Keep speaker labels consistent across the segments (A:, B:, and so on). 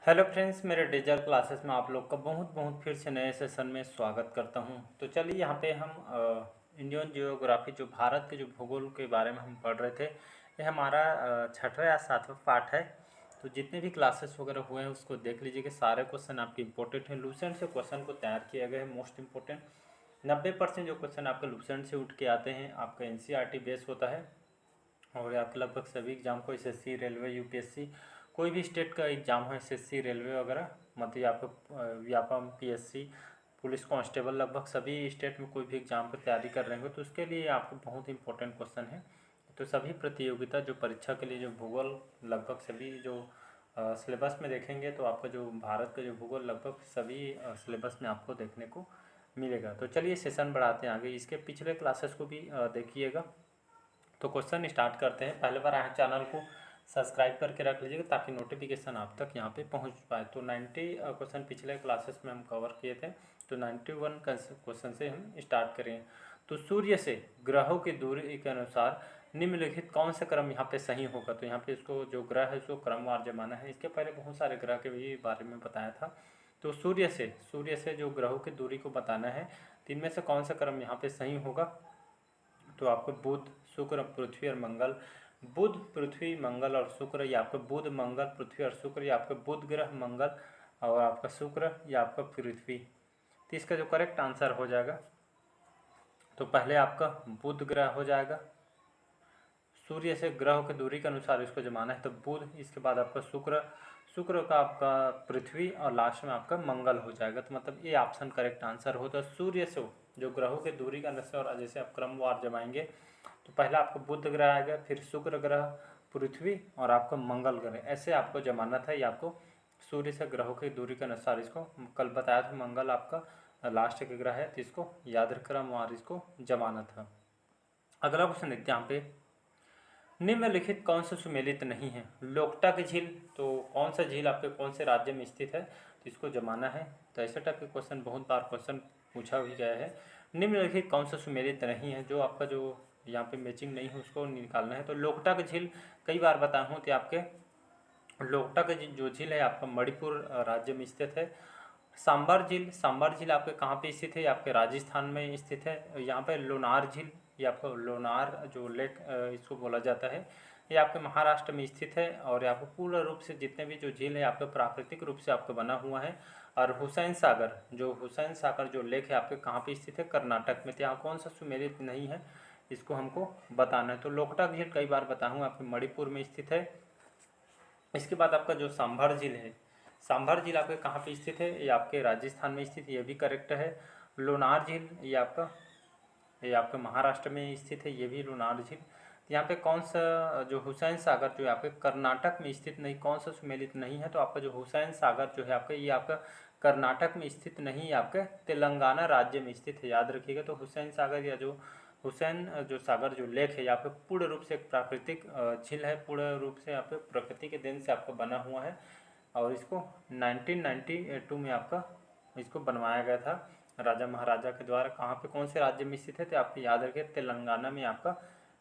A: Hello friends, मेरे digital classes में आप लोग का बहुत बहुत फिर से नए सेशन में स्वागत करता हूं। तो चलिए यहाँ पे हम इंडियन जियोग्राफी जो भारत के जो भूगोल के बारे में हम पढ़ रहे थे, ये हमारा छठा या सातवां पार्ट है। तो जितने भी क्लासेस वगैरह हुए हैं उसको देख लीजिए कि सारे क्वेश्चन आपके इंपॉर्टेंट हैं। लूसेंट से क्वेश्चन को तैयार किया गया है, मोस्ट इंपॉर्टेंट 90% जो क्वेश्चन आपके लूसेंट से उठ के आते हैं, आपका एनसीईआरटी बेस होता है। और आपके लगभग सभी एग्जाम को एसएससी, रेलवे, यूपीएससी, कोई भी स्टेट का एग्जाम हो, एसएससी, रेलवे वगैरह, मतलब आपको व्यापम, पीएससी, पुलिस कांस्टेबल, लगभग सभी स्टेट में कोई भी एग्जाम की तैयारी कर रहे होंगे तो उसके लिए आपको बहुत इंपॉर्टेंट क्वेश्चन है। तो सभी प्रतियोगिता जो परीक्षा के लिए जो भूगोल लगभग सभी जो सिलेबस में देखेंगे तो आपका जो भारत का जो भूगोल लगभग सभी सिलेबस में आपको देखने को मिलेगा। तो चलिए सेशन बढ़ाते हैं आगे, इसके पिछले क्लासेस को भी देखिएगा। तो क्वेश्चन स्टार्ट करते हैं। पहले बार आए चैनल को सब्सक्राइब करके रख लीजिएगा ताकि नोटिफिकेशन आप तक यहाँ पे पहुँच पाए। तो 90 क्वेश्चन पिछले क्लासेस में हम कवर किए थे, तो 91 क्वेश्चन से हम स्टार्ट करें। तो सूर्य से ग्रहों की दूरी के अनुसार निम्नलिखित कौन सा क्रम यहाँ पे सही होगा। तो यहाँ पे इसको जो ग्रह है उसको क्रमवार जमाना है। इसके पहले बहुत सारे ग्रह के भी बारे में बताया था। तो सूर्य से जो ग्रहों की दूरी को बताना है, तो इनमें से कौन सा क्रम यहाँ पे सही होगा। तो आपको बुध, शुक्र, पृथ्वी और मंगल, बुध, पृथ्वी, मंगल और शुक्र, या आपका बुध, मंगल, पृथ्वी और शुक्र, या आपका बुध ग्रह, मंगल और आपका शुक्र, या आपका पृथ्वी। तो इसका जो करेक्ट आंसर हो जाएगा, तो पहले आपका बुध ग्रह हो जाएगा। सूर्य से ग्रह की दूरी के अनुसार इसको जमाना है तो बुध, इसके बाद आपका शुक्र, शुक्र का आपका पृथ्वी और लास्ट में आपका मंगल हो जाएगा। तो मतलब ये ऑप्शन करेक्ट आंसर हो। तो सूर्य से जो ग्रहों की दूरी का अनुसार और जैसे आप क्रमवार जमाएंगे तो पहला आपको बुध ग्रह आएगा, फिर शुक्र ग्रह, पृथ्वी और आपका मंगल ग्रह, ऐसे आपको जमाना था। ये आपको सूर्य से ग्रहों की दूरी के अनुसार, इसको कल बताया था मंगल आपका लास्ट का ग्रह है तो इसको याद क्रमवार इसको जमाना था। अगला क्वेश्चन देखते हैं यहाँ पे, निम्नलिखित कौन सा सुमेलित नहीं है। लोकटा की झील, तो कौन सा झील आपके कौन से राज्य में स्थित है तो इसको जमाना है। तो ऐसे टाइप के क्वेश्चन बहुत बार क्वेश्चन पूछा भी गया है। निम्नलिखित कौन सा सुमेलित नहीं है, जो आपका जो यहाँ पे मैचिंग नहीं है उसको निकालना है। तो लोकटा की झील कई बार बताया हूँ, तो आपके लोकटा की जो झील है आपका मणिपुर राज्य में स्थित है। सांबर झील आपके कहाँ पे स्थित है, आपके राजस्थान में स्थित है। यहाँ पे लोनार झील, ये आपका लोनार जो लेक इसको बोला जाता है, ये आपके महाराष्ट्र में स्थित है। और आपको पूर्ण रूप से जितने भी जो झील है आपके प्राकृतिक रूप से आपका बना हुआ है। और हुसैन सागर जो लेक है आपके कहाँ पे स्थित है, कर्नाटक में। तो यहाँ कौन सा सुमेलित नहीं है इसको हमको बताना है। तो लोकटा झील कई बार बताऊँ आपके मणिपुर में स्थित है। इसके बाद आपका जो सांभर झील है, सांभर झील आपके कहाँ पे स्थित है, ये आपके राजस्थान में स्थित, ये भी करेक्ट है। लोनार झील ये आपके महाराष्ट्र में स्थित है, ये भी लोनार झील। यहाँ पे कौन सा जो हुसैन सागर जो है आपके कर्नाटक में स्थित नहीं, कौन सा सुमेलित नहीं है। तो आपका जो हुसैन सागर जो है आपका, ये आपका कर्नाटक में स्थित नहीं, आपके तेलंगाना राज्य में स्थित है, याद रखिएगा। तो हुसैन सागर या जो हुसैन जो सागर जो लेक है यहाँ पे पूर्ण रूप से एक प्राकृतिक झील है, पूर्ण रूप से यहाँ पे प्रकृति के देन से आपका बना हुआ है। और इसको 1992 में आपका इसको बनवाया गया था राजा महाराजा के द्वारा। कहाँ पे कौन से राज्य में स्थित है तो आपको याद रखिए तेलंगाना में आपका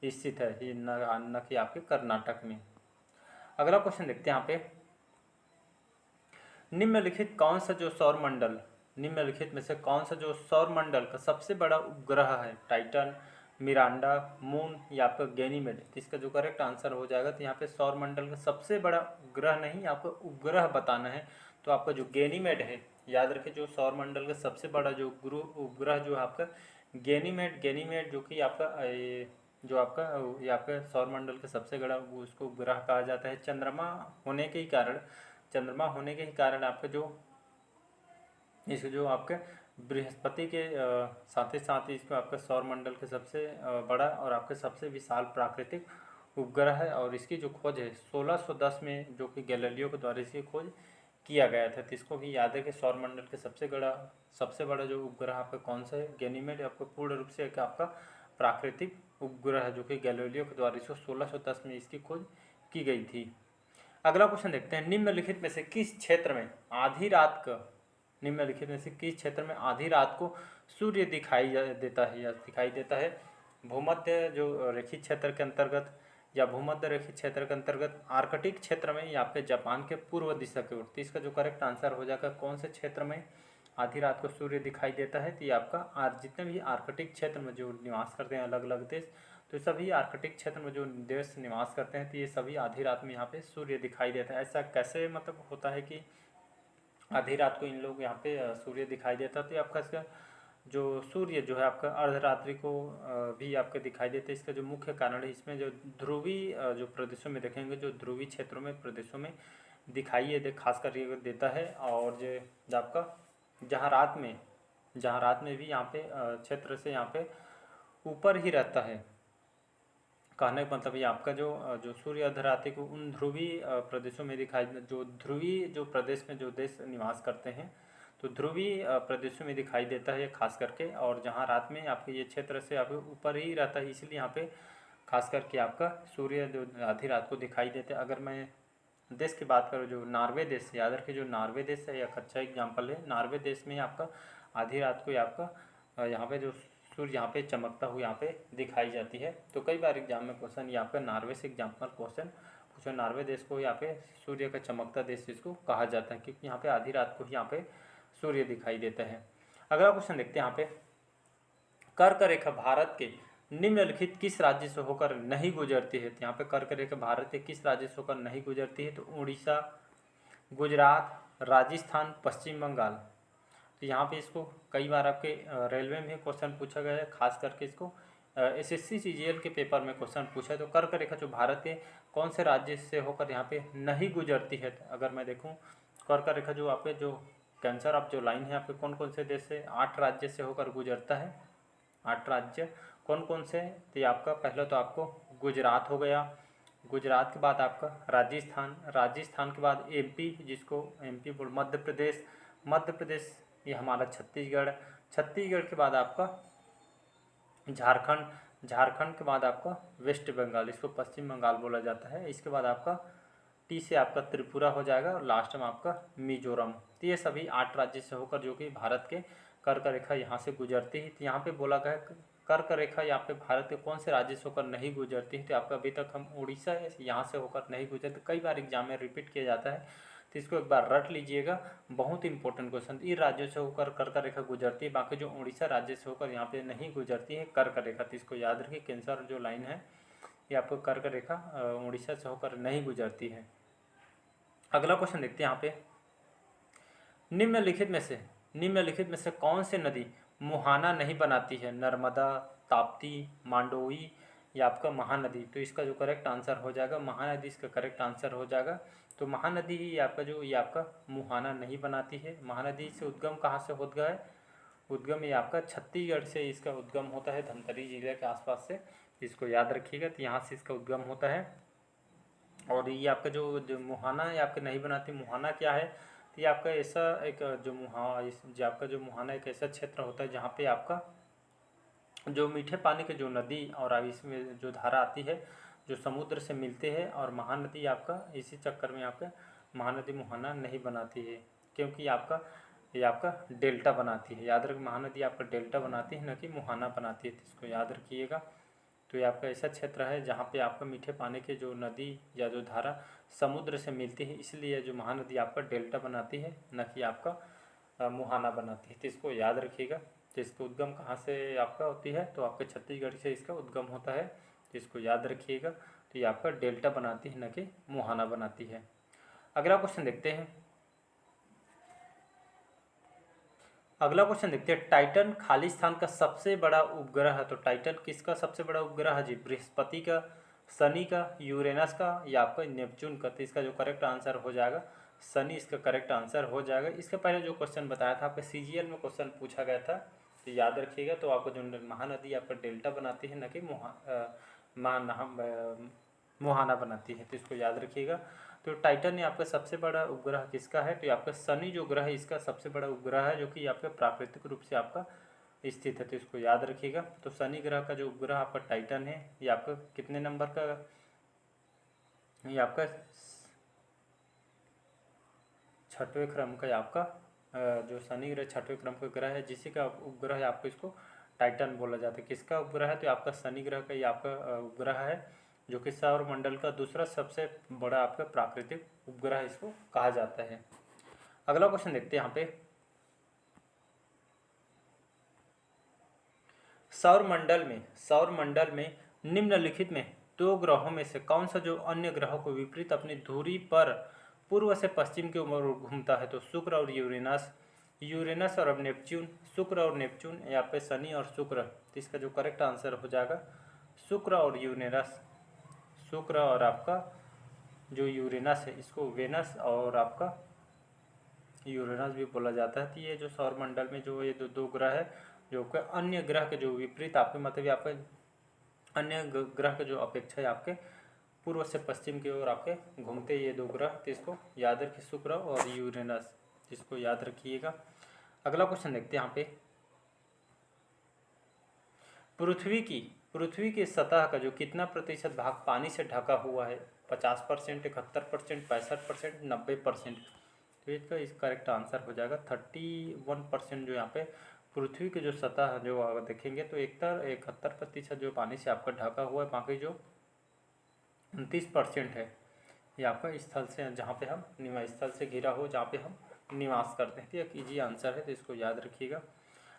A: स्थित है, ये न कि आपके कर्नाटक में। अगला क्वेश्चन देखते हैं यहाँ पे, निम्नलिखित में से कौन सा जो सौर मंडल का सबसे बड़ा उपग्रह है, टाइटन, मिरांडा, मून या आपका गैनीमेड। तो इसका जो करेक्ट आंसर हो जाएगा, तो यहाँ पे सौर मंडल का सबसे बड़ा ग्रह नहीं, आपको उपग्रह बताना है। तो आपका जो गैनीमेड है, याद रखिए, जो सौर मंडल का सबसे बड़ा जो उपग्रह जो है आपका गैनीमेड जो कि आपका ये आपका सौर मंडल का सबसे बड़ा उसको उपग्रह कहा जाता है। चंद्रमा होने के ही कारण आपका जो आपके बृहस्पति के साथ ही इसको आपका सौर मंडल के सबसे बड़ा और आपके सबसे विशाल प्राकृतिक उपग्रह है। और इसकी जो खोज है 1610 में, जो कि गैलीलियो के द्वारा इसकी खोज किया गया था। तो इसको भी याद है कि सौर मंडल के सबसे बड़ा जो उपग्रह आपका कौन सा है, गैनीमेड। आपको पूर्ण रूप से एक आपका प्राकृतिक उपग्रह है जो कि गैलीलियो के द्वारा इसको 1610 में इसकी खोज की गई थी। अगला क्वेश्चन देखते हैं, निम्नलिखित में से किस क्षेत्र में आधी रात को सूर्य दिखाई देता है भूमध्य जो रेखित क्षेत्र के अंतर्गत, या भूमध्य रेखीय क्षेत्र के अंतर्गत आर्कटिक क्षेत्र में या आपके जापान के पूर्व दिशा की ओर। तो इसका जो करेक्ट आंसर हो जाएगा कौन से क्षेत्र में आधी रात को सूर्य दिखाई देता है, तो ये आपका जितने भी आर्कटिक क्षेत्र में जो निवास करते हैं अलग अलग देश, तो सभी आर्कटिक क्षेत्र में जो देश निवास करते हैं तो ये सभी आधी रात में यहाँ पे सूर्य दिखाई देता है। ऐसा कैसे मतलब होता है कि आधी रात को इन लोग यहाँ पे सूर्य दिखाई देता है, तो आपका इसका जो सूर्य जो है आपका अर्धरात्रि को भी आपको दिखाई देता है। इसका जो मुख्य कारण है, इसमें जो ध्रुवीय जो प्रदेशों में देखेंगे, जो ध्रुवीय क्षेत्रों में प्रदेशों में दिखाई खास कर देता है। और जो आपका जहाँ रात में भी यहाँ पे क्षेत्र से यहाँ पे ऊपर ही रहता है। कहने का मतलब ये आपका जो सूर्य अर्धरात्रि को उन ध्रुवीय प्रदेशों में दिखाई, जो ध्रुवीय जो प्रदेश में जो देश निवास करते हैं तो ध्रुवीय प्रदेशों में दिखाई देता है खास करके। और जहाँ रात में आपके ये क्षेत्र से आपके ऊपर ही रहता है, इसलिए यहाँ पे खास करके आपका सूर्य जो आधी रात को दिखाई देते हैं। अगर मैं देश की बात करूँ, जो नॉर्वे देश, याद रखिए जो नॉर्वे देश है एक अच्छा एग्जाम्पल है। नॉर्वे देश में आपका आधी रात को आपका यहाँ पे जो सूर्य यहाँ पे चमकता हुआ यहाँ पे दिखाई जाती है। तो कई बार एग्जाम में क्वेश्चन यहाँ पे नॉर्वे से एग्जाम्पल क्वेश्चन पूछो। नॉर्वे देश को यहाँ पे सूर्य का चमकता देश जिसको कहा जाता है, क्योंकि यहाँ पे आधी रात को यहाँ पे सूर्य दिखाई देता है। अगला क्वेश्चन देखते हैं यहाँ पे, कर्क रेखा भारत के निम्नलिखित किस राज्य से होकर नहीं गुजरती है। तो यहाँ पे कर्क रेखा भारत के किस राज्य से होकर नहीं गुजरती है, तो उड़ीसा, गुजरात, राजस्थान, पश्चिम बंगाल। तो यहाँ पे इसको कई बार आपके रेलवे में क्वेश्चन पूछा गया है, खास करके इसको एसएससी सीजीएल के पेपर में क्वेश्चन पूछा है। तो कर्क रेखा जो भारत के कौन से राज्य से होकर यहाँ पे नहीं गुजरती है। तो अगर मैं देखूँ कर्क रेखा जो आपके जो कैंसर ऑफ जो लाइन है आपके कौन कौन से देश से, 8 राज्य से होकर गुजरता है। 8 राज्य कौन कौन से, तो ये आपका पहला तो आपको गुजरात हो गया, गुजरात के बाद आपका राजस्थान, राजस्थान के बाद एमपी, जिसको एमपी बोल, मध्य प्रदेश, मध्य प्रदेश ये हमारा छत्तीसगढ़, छत्तीसगढ़ के बाद आपका झारखंड, झारखंड के बाद आपका वेस्ट बंगाल, इसको पश्चिम बंगाल बोला जाता है। इसके बाद आपका टी से आपका त्रिपुरा हो जाएगा और लास्ट में आपका मिजोरम। तो ये सभी 8 राज्य से होकर जो कि भारत के कर्क रेखा यहाँ से गुजरती है। तो यहाँ पे बोला गया कर्क रेखा यहाँ पे भारत के कौन से राज्य से होकर नहीं गुजरती है। तो आपका अभी तक हम उड़ीसा यहाँ से होकर नहीं गुजरते, कई बार एग्जाम में रिपीट किया जाता है, तो इसको एक बार रट लीजिएगा, बहुत इंपॉर्टेंट क्वेश्चन। इन राज्यों से होकर कर्क रेखा गुजरती है, बाकी जो उड़ीसा राज्य से होकर यहाँ पे नहीं गुजरती है कर्क रेखा। तो इसको याद रखिए, कैंसर जो लाइन है ये आपको कर्क रेखा उड़ीसा से होकर नहीं गुजरती है। अगला क्वेश्चन देखते हैं यहाँ पे, निम्नलिखित में से कौन सी नदी मुहाना नहीं बनाती है। नर्मदा, ताप्ती, मांडोवी या आपका महानदी। तो इसका जो करेक्ट आंसर हो जाएगा महानदी, इसका करेक्ट आंसर हो जाएगा। तो महानदी ही आपका जो ये आपका मुहाना नहीं बनाती है। महानदी से उद्गम कहाँ से होता है, उद्गम ये आपका छत्तीसगढ़ से इसका उद्गम होता है, धमतरी जिले के आसपास से, इसको याद रखिएगा। तो यहाँ से इसका उद्गम होता है। और ये आपका जो मुहाना ये आपका नहीं बनाती, मुहाना क्या है, तो ये आपका ऐसा एक जो आपका जो मुहाना एक ऐसा क्षेत्र होता है जहाँ पे आपका जो मीठे पानी के जो नदी और इसमें जो धारा आती है जो समुद्र से मिलते हैं, और महानदी आपका इसी चक्कर में आपका महानदी मुहाना नहीं बनाती है, क्योंकि ये आपका डेल्टा बनाती है। याद रख, महानदी आपका डेल्टा बनाती है, न कि मुहाना बनाती है, तो इसको याद रखिएगा। तो ये आपका ऐसा क्षेत्र है जहाँ पे आपका मीठे पानी के जो नदी या जो धारा समुद्र से मिलती है, इसलिए जो महानदी आपका डेल्टा बनाती है, न कि आपका मुहाना बनाती है। तो इसको याद रखिएगा। तो इसका उद्गम कहाँ से आपका होती है, तो आपके छत्तीसगढ़ से इसका उद्गम होता है, तो इसको याद रखिएगा। तो ये आपका डेल्टा बनाती है, न कि मुहाना बनाती है। अगला क्वेश्चन देखते हैं, टाइटन खालिस्तान का सबसे बड़ा उपग्रह है। तो टाइटन किसका सबसे बड़ा उपग्रह है जी, बृहस्पति का, शनि का, यूरेनस का या आपका नेपच्यून का। तो इसका जो करेक्ट आंसर हो जाएगा शनि, इसका करेक्ट आंसर हो जाएगा। इसके पहले जो क्वेश्चन बताया था आपके सीजीएल में क्वेश्चन पूछा गया था, तो याद रखिएगा। तो आपको जो महानदी आपका डेल्टा बनाती है, न कि मुहाना बनाती है, तो इसको याद रखिएगा। तो टाइटन ये आपका सबसे बड़ा उपग्रह किसका है, तो ये आपका शनि जो ग्रह है इसका सबसे बड़ा उपग्रह है, जो कि आपका प्राकृतिक रूप से आपका स्थित है, तो इसको याद रखिएगा। तो शनि ग्रह का जो उपग्रह आपका टाइटन है, ये आपका कितने नंबर का, ये आपका 6वें क्रम का आपका जो शनि ग्रह 6वें क्रम का ग्रह है, जिसी का उपग्रह है आपको इसको टाइटन बोला जाता है। किसका उपग्रह है, तो आपका शनि ग्रह का ये आपका उपग्रह है, जो कि सौर मंडल का दूसरा सबसे बड़ा आपका प्राकृतिक उपग्रह इसको कहा जाता है। अगला क्वेश्चन देखते हैं यहाँ पे, सौर मंडल में निम्नलिखित में दो ग्रहों में से कौन सा जो अन्य ग्रहों को विपरीत अपनी धुरी पर पूर्व से पश्चिम की ओर घूमता है? तो शुक्र और यूरेनस और अब नेपच्यून, शुक्र और नेपच्यून, यहाँ पे शनि और शुक्र। तो इसका जो करेक्ट आंसर हो जाएगा शुक्र और यूरेनस। शुक्र और आपका जो यूरेनस है इसको वेनस और आपका यूरेनस भी बोला जाता है। तो ये जो सौर मंडल में जो ये दो ग्रह है, जो कि अन्य ग्रह के जो विपरीत आपके मतलब आपके अन्य ग्रह के जो अपेक्षा है आपके पूर्व से पश्चिम की ओर आपके घूमते ये दो ग्रह, तो इसको याद रखिए शुक्र और यूरेनस, इसको याद रखिएगा। अगला क्वेश्चन देखते हैं यहाँ पे, पृथ्वी की सतह का जो कितना प्रतिशत भाग पानी से ढका हुआ है? 50%, 71%, 65%, 90%। तो इसका इस करेक्ट आंसर हो जाएगा 31% जो यहाँ पे पृथ्वी की जो सतह जो अगर देखेंगे तो 71% जो पानी से आपका ढका हुआ है, बाकी जो 29% है ये आपका स्थल से, जहाँ पे हम निवास स्थल से घिरा हो, जहाँ पे हम निवास करते हैं। तो एक इजी आंसर है, तो इसको याद रखिएगा।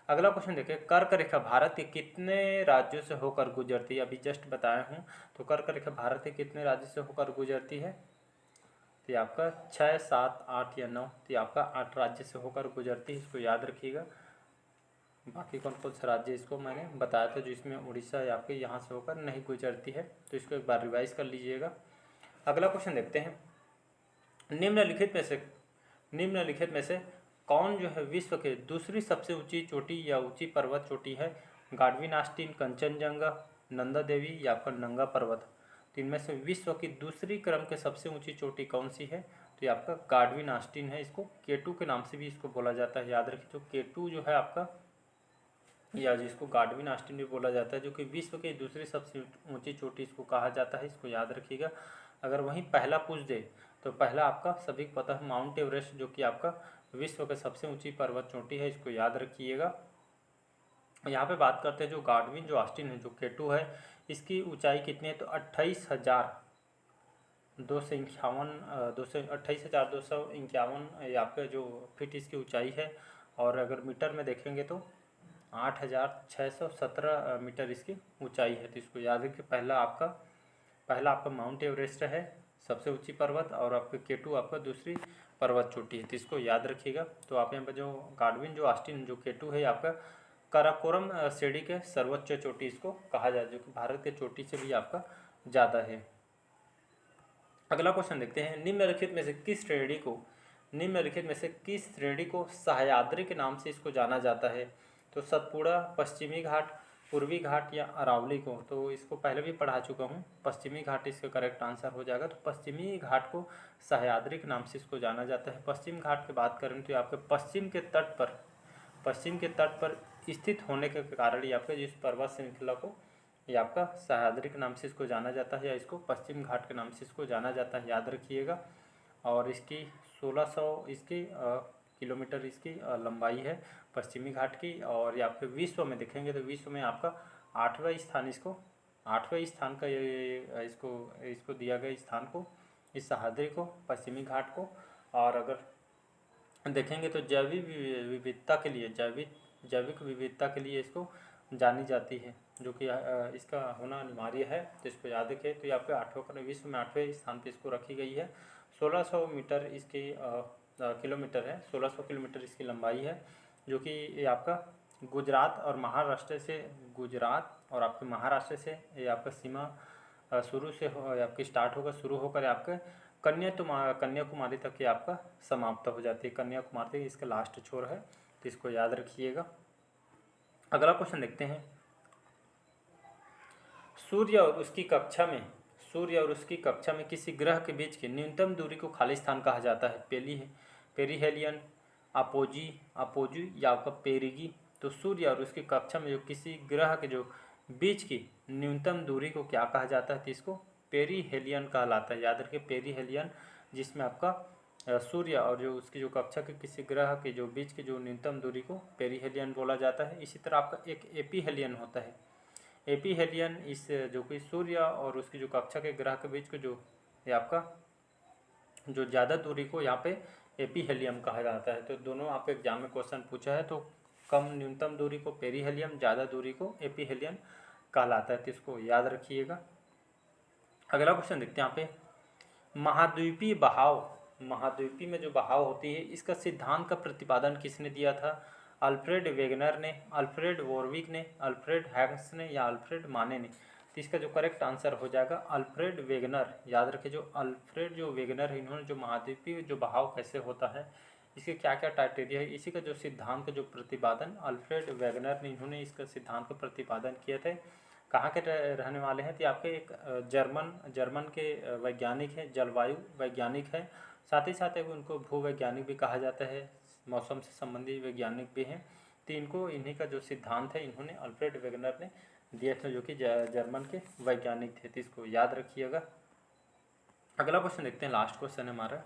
A: अगला क्वेश्चन देखिए, कर्क रेखा भारत के कितने राज्यों से होकर गुजरती है? अभी जस्ट बताया हूँ। तो कर्क रेखा भारत के कितने राज्यों से होकर गुजरती है? तो ये आपका 6, 7, 8 या 9। तो ये आपका 8 राज्य से होकर गुजरती है, इसको याद रखिएगा। बाकी कौन कौन सा राज्य इसको मैंने बताया था, जो इसमें उड़ीसा या आपके यहाँ से होकर नहीं गुजरती है, तो इसको एक बार रिवाइज कर लीजिएगा। अगला क्वेश्चन देखते हैं, निम्नलिखित में से कौन जो है विश्व के दूसरी सबसे ऊंची चोटी या ऊंची पर्वत चोटी है? गाडविन आस्टीन, कंचनजंगा, नंदा देवी या आपका नंगा पर्वत। तो इनमें से विश्व की दूसरी क्रम के सबसे ऊंची चोटी कौन सी है? तो ये आपका गाडविन आस्टीन है। इसको केटू के नाम से भी इसको बोला जाता है, याद रखिए। तो केटू जो है आपका, या जिसको गाडविन आस्टीन भी बोला जाता है, जो कि विश्व की दूसरी सबसे ऊंची चोटी इसको कहा जाता है, इसको याद रखिएगा। अगर वहीं पहला पूछ दे तो पहला आपका सभी को पता है माउंट एवरेस्ट, जो कि आपका विश्व का सबसे ऊंची पर्वत चोटी है, इसको याद रखिएगा। यहाँ पे बात करते हैं जो गाडविन जो आस्टीन है, जो केटू है, इसकी ऊंचाई कितनी है? तो 28,251 आपका जो फीट इसकी ऊंचाई है। और अगर मीटर में देखेंगे तो 8,617 मीटर इसकी ऊंचाई है। तो इसको याद रखिए, पहला आपका माउंट एवरेस्ट है सबसे ऊंची पर्वत, और आपका केटू आपका दूसरी पर्वत चोटी है, तो इसको याद रखिएगा। तो आप यहाँ पर जो गाडविन जो आस्टीन जो केटू है आपका काराकोरम श्रेणी के सर्वोच्च चोटी इसको कहा जाए, जो कि भारत के चोटी से भी आपका ज़्यादा है। अगला क्वेश्चन देखते हैं, निम्नलिखित में से किस श्रेणी को सह्याद्री के नाम से इसको जाना जाता है? तो सतपुड़ा, पश्चिमी घाट, पूर्वी घाट या अरावली को। तो इसको पहले भी पढ़ा चुका हूँ, पश्चिमी घाट इसका करेक्ट आंसर हो जाएगा। तो पश्चिमी घाट को सह्याद्री के नाम से इसको जाना जाता है। पश्चिम घाट की बात करें तो आपके पश्चिम के तट पर स्थित होने के कारण ये आपके जिस पर्वत श्रृंखला को ये आपका सह्याद्री के नाम से इसको जाना जाता है, या इसको पश्चिम घाट के नाम से इसको जाना जाता है, याद रखिएगा। और इसकी 1600 किलोमीटर इसकी लंबाई है पश्चिमी घाट की। और ये आपके विश्व में देखेंगे तो विश्व में आपका 8वां स्थान का ये इसको दिया गया स्थान को, इस सह्याद्री को, पश्चिमी घाट को। और अगर देखेंगे तो जैविक विविधता के लिए इसको जानी जाती है, जो कि इसका होना अनिवार्य है, तो इसको याद रखें। तो ये आपके विश्व में 8वें स्थान पे इसको रखी गई है। 1600 मीटर इसकी किलोमीटर है, 1600 किलोमीटर इसकी लंबाई है, जो कि ये आपका गुजरात और महाराष्ट्र से ये आपका सीमा शुरू से आपकी स्टार्ट होगा, शुरू होकर आपके कन्याकुमारी तक ये आपका समाप्त हो जाती है। कन्याकुमारी इसका लास्ट छोर है, तो इसको याद रखिएगा। अगला क्वेश्चन देखते हैं, सूर्य और उसकी कक्षा में किसी ग्रह के बीच की न्यूनतम दूरी को खाली स्थान कहा जाता है? पेरिहेलियन, अपोजी या आपका पेरिगी। तो सूर्य और उसकी कक्षा में जो किसी ग्रह के जो बीच की न्यूनतम दूरी को क्या कहा जाता है? तो इसको पेरिहेलियन कहलाता है, याद रखिए पेरिहेलियन, जिसमें आपका सूर्य और जो उसकी जो कक्षा के किसी ग्रह के जो बीच की जो न्यूनतम दूरी को पेरिहेलियन बोला जाता है। इसी तरह आपका एक एपीहेलियन होता है। एपीहेलियन इस जो कि सूर्य और उसकी जो कक्षा के ग्रह के बीच को जो ये आपका जो ज़्यादा दूरी को यहाँ पे एपीहेलियम कहा जाता है। तो दोनों आपके एग्जाम में क्वेश्चन पूछा है, तो कम न्यूनतम दूरी को पेरीहेलियम, ज़्यादा दूरी को एपीहेलियम कहलाता है, तो इसको याद रखिएगा। अगला क्वेश्चन देखते हैं यहाँ पे, महाद्वीपीय बहाव, महाद्वीपीय में जो बहाव होती है इसका सिद्धांत का प्रतिपादन किसने दिया था? अल्फ्रेड वेगनर ने, अल्फ्रेड वॉरविक ने, अल्फ्रेड हैग्स ने या अल्फ्रेड माने ने? तो इसका जो करेक्ट आंसर हो जाएगा अल्फ्रेड वेगनर। याद रखिए जो अल्फ्रेड जो वेगनर है, इन्होंने जो महाद्वीपीय जो बहाव कैसे होता है, इसके क्या क्या क्राइटेरिया है, इसी का जो सिद्धांत का जो प्रतिपादन अल्फ्रेड वेगनर ने, इन्होंने इसका सिद्धांत का प्रतिपादन किया था। कहाँ के रहने वाले हैं? तो आपके एक जर्मन के वैज्ञानिक हैं, जलवायु वैज्ञानिक है, साथ ही साथ उनको भूवैज्ञानिक भी कहा जाता है, मौसम से संबंधित वैज्ञानिक भी हैं। तो इनको इन्हीं का जो सिद्धांत है इन्होंने अल्फ्रेड वेगनर ने दिया था, जो कि जर्मन के वैज्ञानिक थे, तो इसको याद रखिएगा। अगला क्वेश्चन देखते हैं, लास्ट क्वेश्चन है हमारा,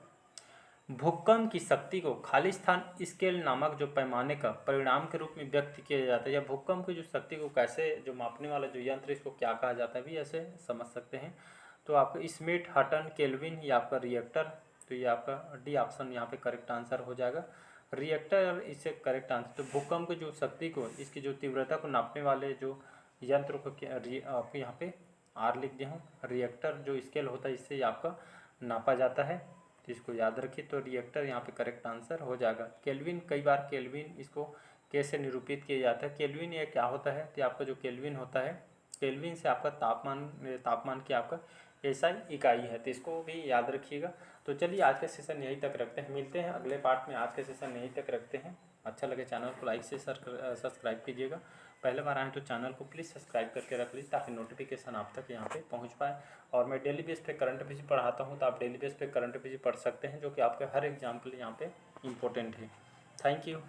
A: भूकंप की शक्ति को खालिस्तान स्केल नामक जो पैमाने का परिणाम के रूप में व्यक्त किया जाता है, या भूकंप की जो शक्ति को कैसे जो मापने वाला जो यंत्र इसको क्या कहा जाता है भी ऐसे समझ सकते हैं। तो आपका स्मिथ, हटन, केल्विन या आपका रिएक्टर, तो ये आपका डी ऑप्शन यहाँ पे करेक्ट आंसर हो जाएगा, रिएक्टर इससे करेक्ट आंसर। तो भूकंप की जो शक्ति को, इसकी जो तीव्रता को नापने वाले जो यंत्र को आपको यहाँ पे आर लिख दिया हूँ, रिएक्टर जो स्केल होता है इससे आपका नापा जाता है, तो इसको याद रखिए। तो रिएक्टर यहाँ पे करेक्ट आंसर हो जाएगा। केल्विन, कई बार केल्विन इसको कैसे निरूपित किया जाता है, केल्विन ये क्या होता है? तो आपका जो केल्विन होता है, केल्विन से आपका तापमान की आपका ऐसा इकाई है, तो इसको भी याद रखिएगा। तो चलिए आज का सेशन यहीं तक रखते हैं, मिलते हैं अगले पार्ट में। आज का सेशन यहीं तक रखते हैं। अच्छा लगे चैनल को लाइक से सब्सक्राइब कीजिएगा। पहले बार आए तो चैनल को प्लीज़ सब्सक्राइब करके रख लीजिए ताकि नोटिफिकेशन आप तक यहाँ पे पहुँच पाए। और मैं डेली बेस पे करंट अफेयर्स पढ़ाता हूँ, तो आप डेली बेस पे करंट अफेयर्स पढ़ सकते हैं, जो कि आपके हर एग्जाम के लिए यहाँ पे इम्पोर्टेंट है। Thank you.